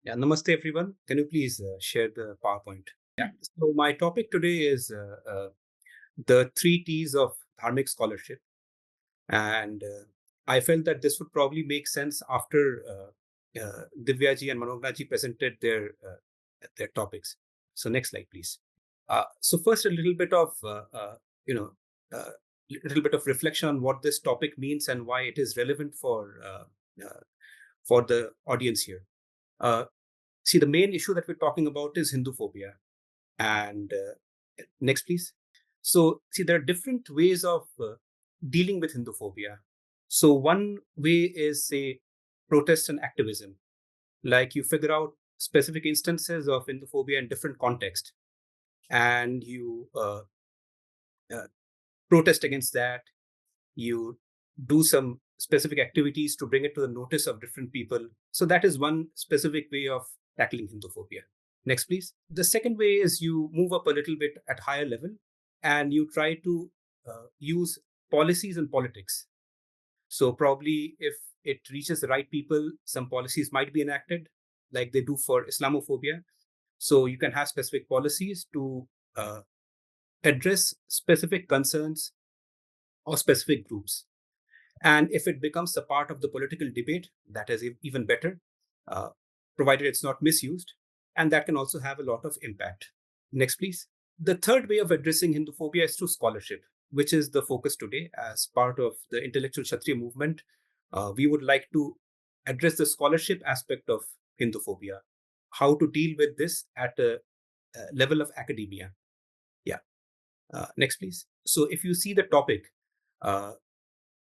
Yeah, namaste everyone. Can you please share the PowerPoint? Yeah. So my topic today is the three T's of Dharmic scholarship, and I felt that this would probably make sense after Divyaji and Manognaji presented their topics. So next slide, please. So first, a little bit of you know, uh, little bit of reflection on what this topic means and why it is relevant for the audience here. Uh, See, the main issue that we're talking about is Hinduphobia. And next, please. So, see, there are different ways of dealing with Hinduphobia. So, one way is, say, protest and activism. Like you figure out specific instances of Hinduphobia in different contexts, and you uh, protest against that. You do some specific activities to bring it to the notice of different people. So that is one specific way of tackling Hinduphobia. Next, please. The second way is you move up a little bit at higher level and you try to use policies and politics. So probably if it reaches the right people, some policies might be enacted, like they do for Islamophobia. So you can have specific policies to uh, address specific concerns or specific groups. And if it becomes a part of the political debate, that is even better, uh, provided it's not misused. And that can also have a lot of impact. Next, please. The third way of addressing Hinduphobia is through scholarship, which is the focus today. As part of the intellectual Kshatriya movement, we would like to address the scholarship aspect of Hinduphobia, how to deal with this at a level of academia. Yeah. Next, please. So if you see the topic, uh,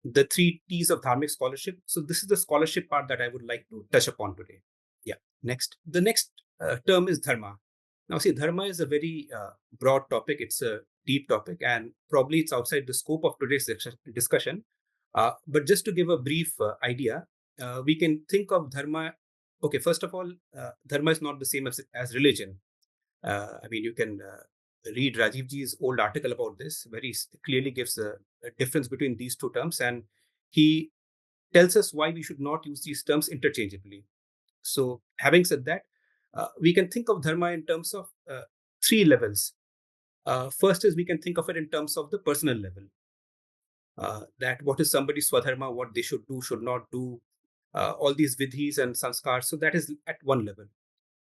the three T's of Dharmic scholarship. So this is the scholarship part that I would like to touch upon today. Yeah. Next. The next term is dharma. Now, see, dharma is a very broad topic. It's a deep topic, and probably it's outside the scope of today's discussion. But just to give a brief idea, we can think of dharma. Okay, first of all, dharma is not the same as religion. I mean, you can read Rajiv ji's old article about this, where he clearly gives a difference between these two terms, and he tells us why we should not use these terms interchangeably. So, having said that, we can think of dharma in terms of three levels. First is we can think of it in terms of the personal level. That what is somebody's swadharma, what they should do, should not do, all these vidhis and sanskars. So that is at one level.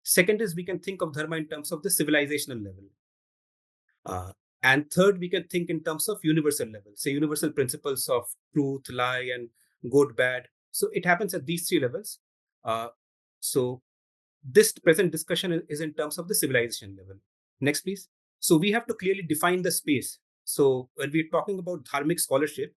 Second is we can think of dharma in terms of the civilizational level. And third, we can think in terms of universal level, say universal principles of truth, lie, and good, bad. So it happens at these three levels. So this present discussion is in terms of the civilization level. Next, please. So we have to clearly define the space. So when we're talking about dharmic scholarship,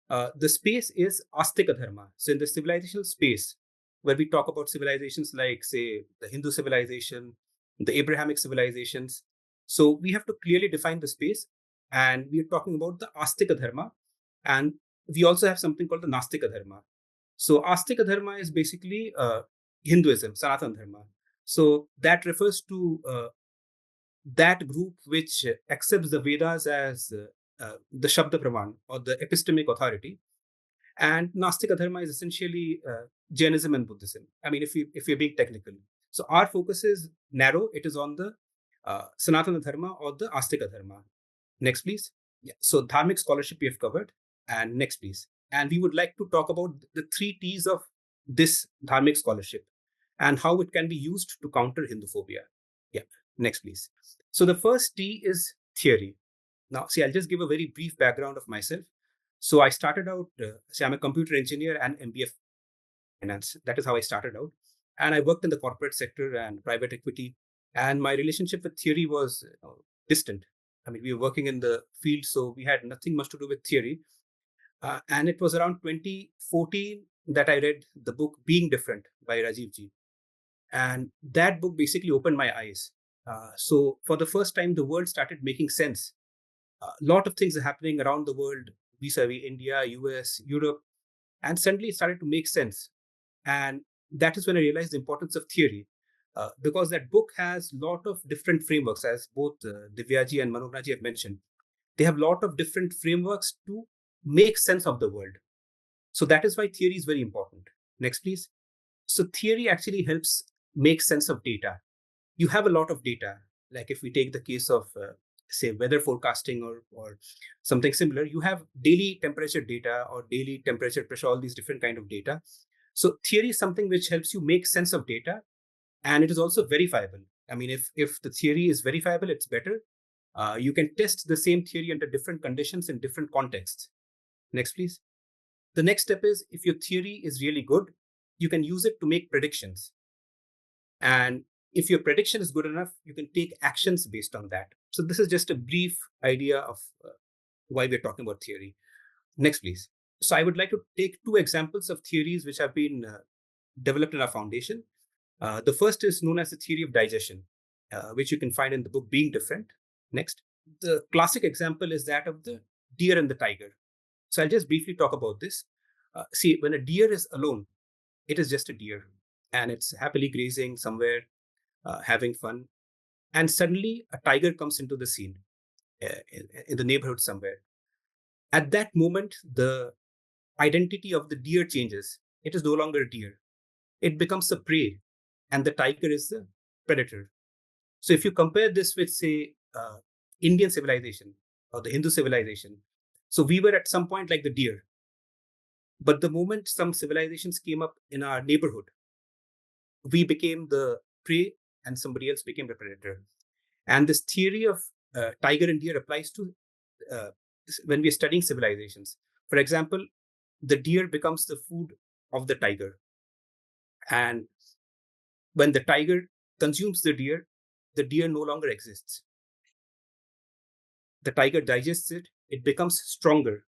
the space is astika dharma. So in the civilizational space, where we talk about civilizations like, say, the Hindu civilization, the Abrahamic civilizations, so we have to clearly define the space, and we are talking about the astika dharma, and we also have something called the nastika dharma. So astika dharma is basically Hinduism, Sanatana dharma. So that refers to that group which accepts the Vedas as the Shabda Praman or the epistemic authority, and Nastika Dharma is essentially Jainism and Buddhism. I mean, if you're being technical, so our focus is narrow. It is on the Sanatana Dharma or the Astika Dharma. Next, please. Yeah. So Dharmic scholarship we have covered, and next, please. And we would like to talk about the three T's of this Dharmic scholarship and how it can be used to counter Hinduphobia. Yeah. Next, please. So the first T is theory. Now, see, I'll just give a very brief background of myself. So I started out, see, I'm a computer engineer and MBA finance. That is how I started out. And I worked in the corporate sector and private equity. And my relationship with theory was distant. I mean, we were working in the field, so we had nothing much to do with theory. And it was around 2014 that I read the book Being Different by Rajiv ji. And that book basically opened my eyes. So for the first time, the world started making sense. A lot of things are happening around the world, vis-a-vis India, US, Europe, and suddenly it started to make sense. And that is when I realized the importance of theory, because that book has a lot of different frameworks, as both Divyaji and Manognaji have mentioned. They have a lot of different frameworks to make sense of the world. So that is why theory is very important. Next, please. So theory actually helps make sense of data. You have a lot of data. Like if we take the case of, say, weather forecasting or something similar, you have daily temperature data or daily temperature pressure, all these different kind of data. So theory is something which helps you make sense of data, and it is also verifiable. I mean, if the theory is verifiable, it's better. You can test the same theory under different conditions in different contexts. Next, please. The next step is, if your theory is really good, you can use it to make predictions. And if your prediction is good enough, you can take actions based on that. So this is just a brief idea of why we're talking about theory. Next, please. So I would like to take two examples of theories which have been developed in our foundation. The first is known as the theory of digestion, which you can find in the book Being Different. Next. The classic example is that of the deer and the tiger. So I'll just briefly talk about this. See, when a deer is alone, it is just a deer and it's happily grazing somewhere, having fun. And suddenly a tiger comes into the scene in the neighborhood somewhere. At that moment, the identity of the deer changes. It is no longer a deer. It becomes a prey, and the tiger is the predator. So if you compare this with, say, Indian civilization or the Hindu civilization, so we were at some point like the deer. But the moment some civilizations came up in our neighborhood, we became the prey and somebody else became the predator. And this theory of tiger and deer applies to uh, when we are studying civilizations. For example, the deer becomes the food of the tiger. And when the tiger consumes the deer no longer exists. The tiger digests it, it becomes stronger.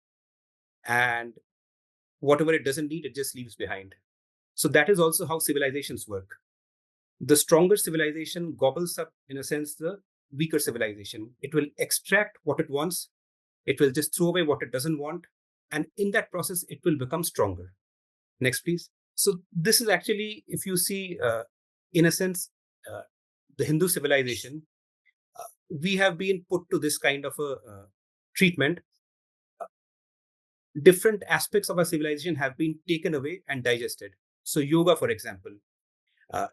And whatever it doesn't need, it just leaves behind. So that is also how civilizations work. The stronger civilization gobbles up, in a sense, the weaker civilization. It will extract what it wants, it will just throw away what it doesn't want. And in that process, it will become stronger. Next, please. So, this is actually, if you see, in a sense, uh, the Hindu civilization, we have been put to this kind of a treatment. Different aspects of our civilization have been taken away and digested. So, yoga, for example, uh,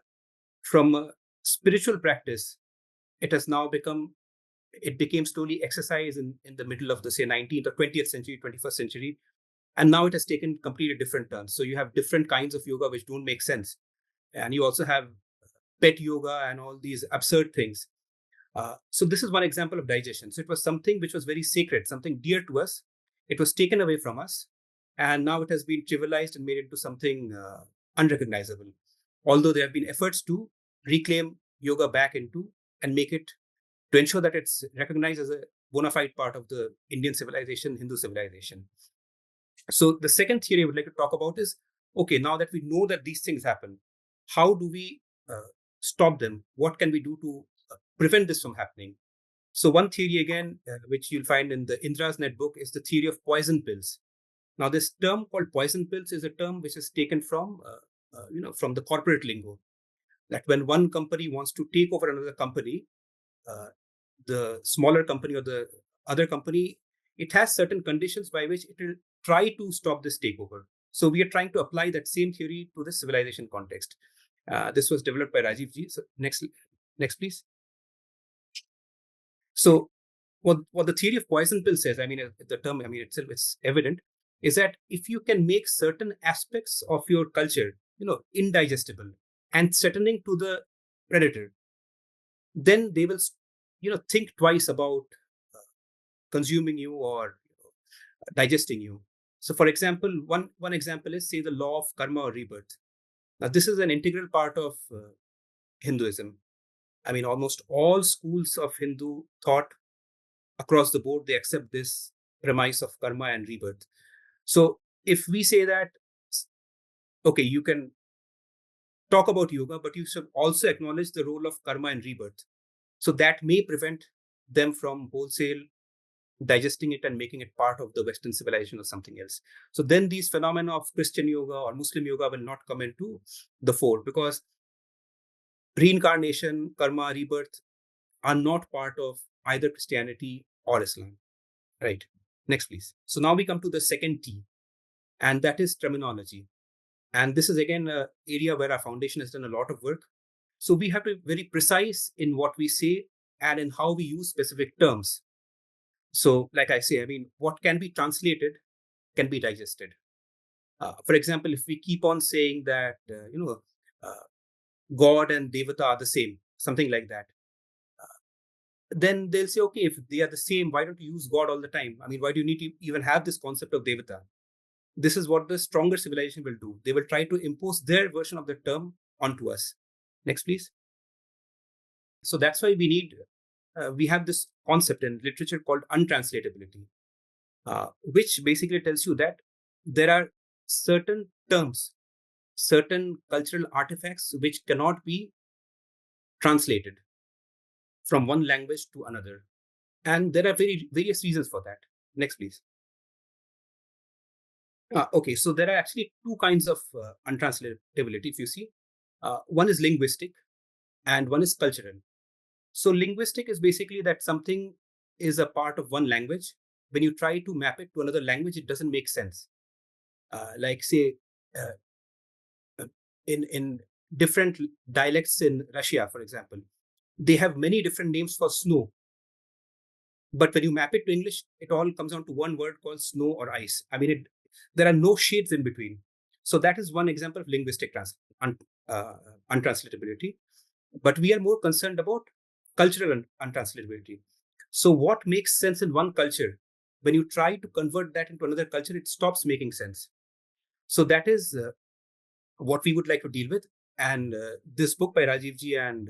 from a spiritual practice, it has now become, it became slowly exercise in the middle of the, say, 19th or 20th century, 21st century. And now it has taken completely different turns. So you have different kinds of yoga which don't make sense. And you also have pet yoga and all these absurd things. So this is one example of digestion. So it was something which was very sacred, something dear to us. It was taken away from us. And now it has been trivialized and made into something unrecognizable. Although there have been efforts to reclaim yoga back into and make it, to ensure that it's recognized as a bona fide part of the Indian civilization, Hindu civilization. So the second theory I would like to talk about is, okay, now that we know that these things happen, how do we stop them? What can we do to prevent this from happening? So one theory again, which you'll find in the Indra's Net book, is the theory of poison pills. Now, this term called poison pills is a term which is taken from, from the corporate lingo. That when one company wants to take over another company, uh, the smaller company or the other company, it has certain conditions by which it will try to stop this takeover. So we are trying to apply that same theory to the civilization context. This was developed by Rajiv ji. So next, please. So what the theory of poison pill says, I mean, the term, I mean, itself, it's evident, is that if you can make certain aspects of your culture, indigestible and threatening to the predator, then they will, think twice about consuming you or digesting you. So, for example, one example is, say, the law of karma or rebirth. Now, this is an integral part of Hinduism. I mean, almost all schools of Hindu thought across the board, they accept this premise of karma and rebirth. So, if we say that, okay, you can talk about yoga, but you should also acknowledge the role of karma and rebirth. So that may prevent them from wholesale digesting it and making it part of the Western civilization or something else. So then these phenomena of Christian yoga or Muslim yoga will not come into the fore, because reincarnation, karma, rebirth are not part of either Christianity or Islam. Right. Next, please. So now we come to the second T, and that is terminology. And this is again an area where our foundation has done a lot of work. So we have to be very precise in what we say and in how we use specific terms. So, like I say, I mean, what can be translated can be digested. For example, if we keep on saying that, uh, God and Devata are the same, something like that, then they'll say, okay, if they are the same, why don't you use God all the time? I mean, why do you need to even have this concept of Devata? This is what the stronger civilization will do. They will try to impose their version of the term onto us. Next, please. So that's why we have this concept in literature called untranslatability, which basically tells you that there are certain terms, certain cultural artifacts which cannot be translated from one language to another. And there are various reasons for that. Next, please. Okay, so there are actually two kinds of untranslatability, if you see. One is linguistic and one is cultural. So, linguistic is basically that something is a part of one language. When you try to map it to another language, it doesn't make sense. Like, say, uh, in different dialects in Russia, for example, they have many different names for snow. But when you map it to English, it all comes down to one word called snow or ice. I mean, there are no shades in between. So that is one example of linguistic uh, untranslatability. But we are more concerned about cultural untranslatability. So what makes sense in one culture, when you try to convert that into another culture, it stops making sense. So that is what we would like to deal with. And this book by Rajiv ji and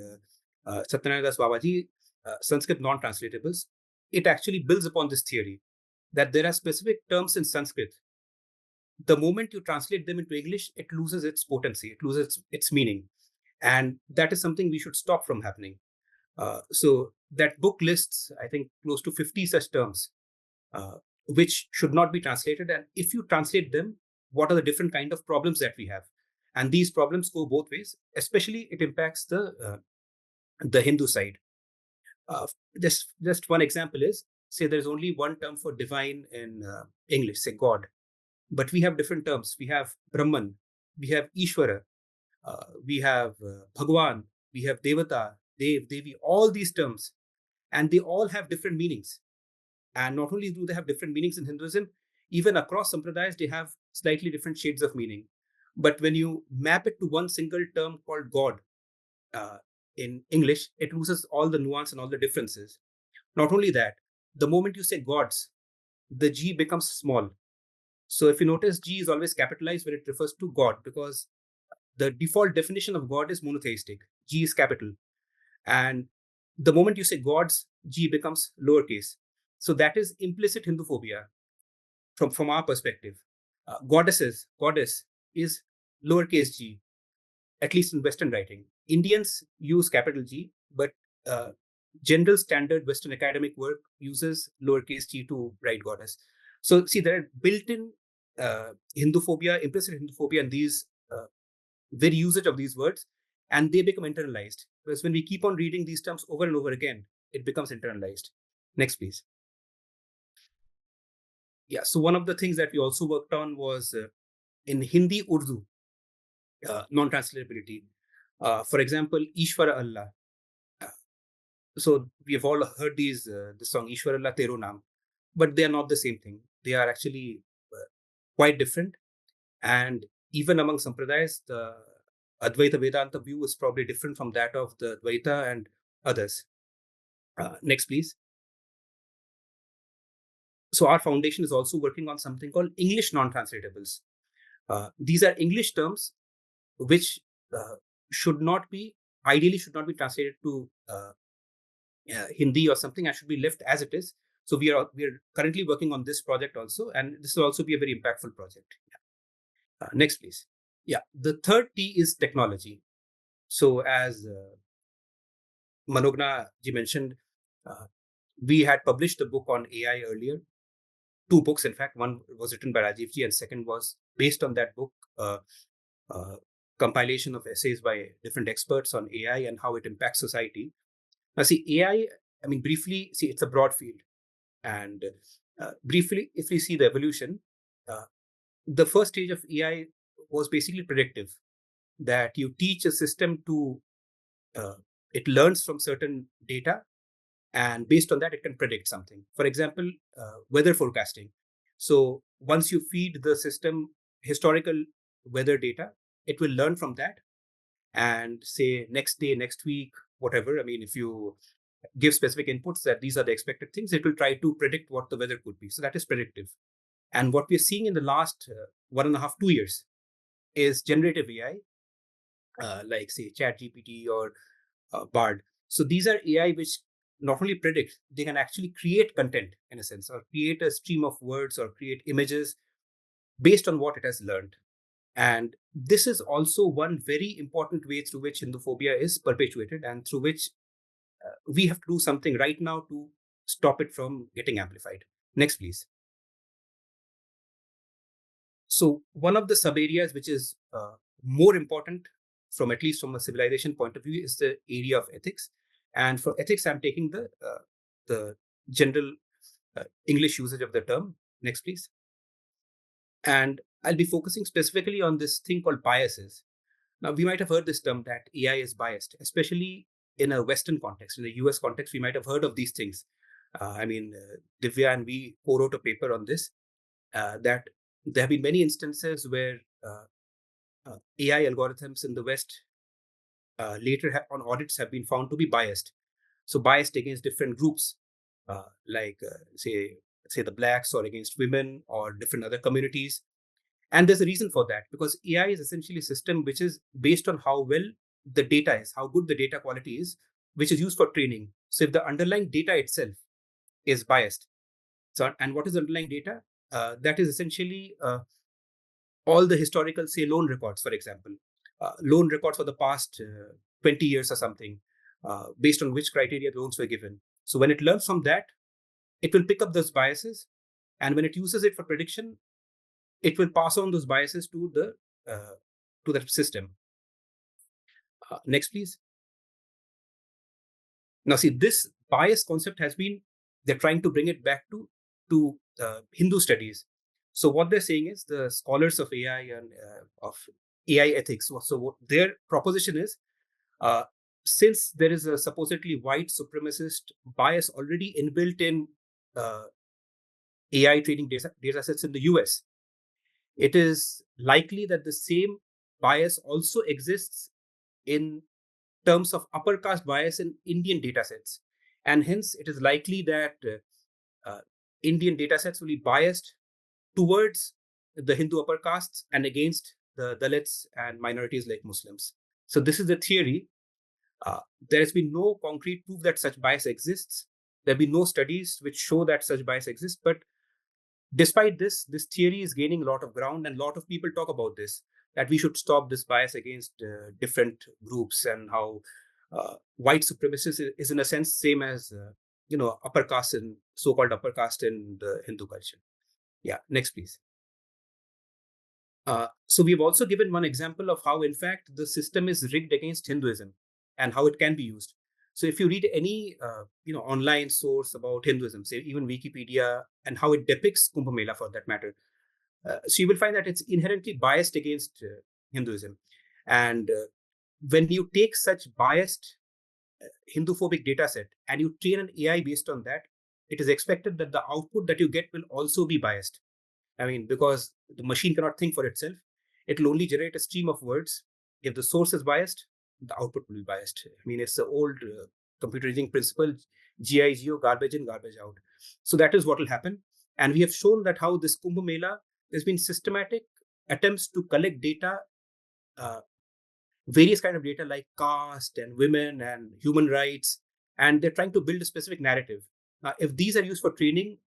Satyanarayana Das Babaji, Sanskrit non-translatables, it actually builds upon this theory that there are specific terms in Sanskrit. The moment you translate them into English, it loses its potency, it loses its meaning. And that is something we should stop from happening. So that book lists, I think, close to 50 such terms, which should not be translated. And if you translate them, what are the different kind of problems that we have? And these problems go both ways. Especially, it impacts the Hindu side. Uh, just one example is, say there's only one term for divine in English, say God, but we have different terms. We have Brahman, we have Ishvara, we have Bhagwan, we have Devata, Dev, Devi, all these terms, and they all have different meanings. And not only do they have different meanings in Hinduism, even across sampradayas, they have slightly different shades of meaning. But when you map it to one single term called God uh, in English, it loses all the nuance and all the differences. Not only that, the moment you say gods, the G becomes small. So if you notice, G is always capitalized when it refers to God because the default definition of God is monotheistic. G is capital. And the moment you say gods, G becomes lowercase. So that is implicit Hinduphobia from our perspective. Goddess is lowercase g, at least in Western writing. Indians use capital G, but uh, general standard Western academic work uses lowercase g to write goddess. So, see, there are built-in Hinduphobia, implicit Hinduphobia, in these very usage of these words, and they become internalized. Because when we keep on reading these terms over and over again, it becomes internalized. Next, please. Yeah. So one of the things that we also worked on was in Hindi Urdu non-translatability. For example, Ishvara Allah. Uh, so we have all heard the song Ishvara Allah Tero Naam, but they are not the same thing. They are actually quite different. And even among sampradayas, the Advaita Vedanta view is probably different from that of the Dvaita and others. Next, please. So our foundation is also working on something called English non-translatables. These are English terms which uh, should not be ideally should not be translated to Hindi or something, and should be left as it is. So we are currently working on this project also, and this will also be a very impactful project. Next, please. Yeah, the third T is technology. So as Manogna ji mentioned, uh, we had published the book on AI earlier. Two books, in fact. One was written by Rajiv ji, and second was based on that book. Uh, compilation of essays by different experts on AI and how it impacts society. Now, see, AI, I mean, briefly, see, it's a broad field. And briefly, if we see the evolution, uh, the first stage of AI was basically predictive, that you teach a system to it learns from certain data, and based on that, it can predict something. For example, weather forecasting. So once you feed the system historical weather data, it will learn from that and say next day, next week, whatever. I mean, if you give specific inputs that these are the expected things, it will try to predict what the weather could be. So that is predictive. And what we're seeing in the last 1.5, 2 years is generative AI, like say ChatGPT or Bard. So these are AI which not only predict, they can actually create content in a sense, or create a stream of words, or create images based on what it has learned. And this is also one very important way through which Hinduphobia is perpetuated, and through which we have to do something right now to stop it from getting amplified. Next, please. So one of the sub areas which is more important, from at least from a civilization point of view, is the area of ethics. And for ethics, I'm taking the general English usage of the term. Next, please. And I'll be focusing specifically on this thing called biases. Now, we might have heard this term that AI is biased, especially in a Western context. In the US context, we might have heard of these things. Divya and we co-wrote a paper on this, that there have been many instances where AI algorithms in the West later on audits have been found to be biased. So biased against different groups, like say the blacks, or against women, or different other communities. And there's a reason for that, because AI is essentially a system which is based on how well the data is, how good the data quality is, which is used for training. So if the underlying data itself is biased, so, and what is underlying data? That is essentially all the historical, say, loan records, for example, loan records for the past 20 years or something, based on which criteria loans were given. So when it learns from that, it will pick up those biases, and when it uses it for prediction, it will pass on those biases to the system. Next, please. Now, see, this bias concept has been, they're trying to bring it back to Hindu studies. So what they're saying is, the scholars of AI and of AI ethics. So what their proposition is, uh, since there is a supposedly white supremacist bias already inbuilt in uh, AI training data sets in the US, it is likely that the same bias also exists in terms of upper caste bias in Indian datasets. And hence, it is likely that Indian datasets will be biased towards the Hindu upper castes and against the Dalits and minorities like Muslims. So, this is the theory. There has been no concrete proof that such bias exists. There have been no studies which show that such bias exists. But despite this, this theory is gaining a lot of ground, and a lot of people talk about this, that we should stop this bias against different groups, and how white supremacy is in a sense same as upper caste, in so-called upper caste in the Hindu culture. Yeah, next, please. So we've also given one example of how, in fact, the system is rigged against Hinduism and how it can be used. So if you read any online source about Hinduism, say even Wikipedia, and how it depicts Kumbh Mela for that matter, so you will find that it's inherently biased against Hinduism. And when you take such biased Hinduphobic data set and you train an AI based on that, it is expected that the output that you get will also be biased. I mean, because the machine cannot think for itself, it will only generate a stream of words. If the source is biased, the output will be biased. I mean, it's the old computer engineering principle, GIGO, garbage in, garbage out. So that is what will happen. And we have shown that how this Kumbh Mela, there's been systematic attempts to collect data, uh, various kind of data like caste and women and human rights, and they're trying to build a specific narrative. Now, if these are used for training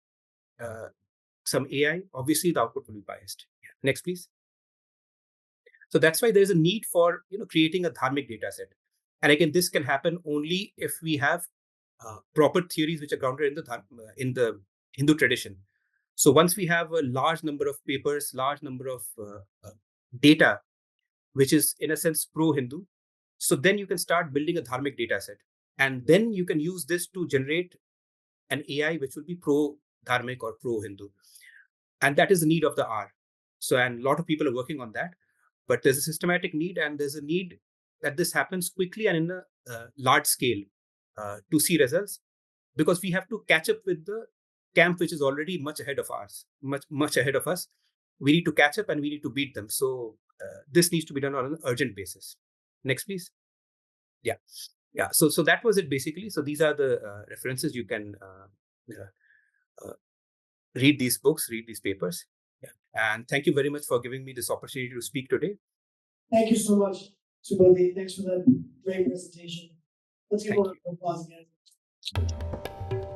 some AI, obviously the output will be biased. Yeah. Next, please. So that's why there's a need for creating a dharmic data set. And again, this can happen only if we have proper theories which are grounded in the Hindu tradition. So once we have a large number of papers, large number of data, which is in a sense pro-Hindu, so then you can start building a dharmic data set, and then you can use this to generate an AI which will be pro-dharmic or pro-Hindu, and that is the need of the hour. So, and a lot of people are working on that, but there's a systematic need, and there's a need that this happens quickly and in a large scale to see results, because we have to catch up with the camp which is already much ahead of us, much ahead of us. We need to catch up and we need to beat them. So this needs to be done on an urgent basis. Next, please. Yeah, yeah. So that was it basically. So these are the references. You can read these books, read these papers. Yeah. And thank you very much for giving me this opportunity to speak today. Thank you so much, Subhodeep. Thanks for that great presentation. Let's give a round of applause again.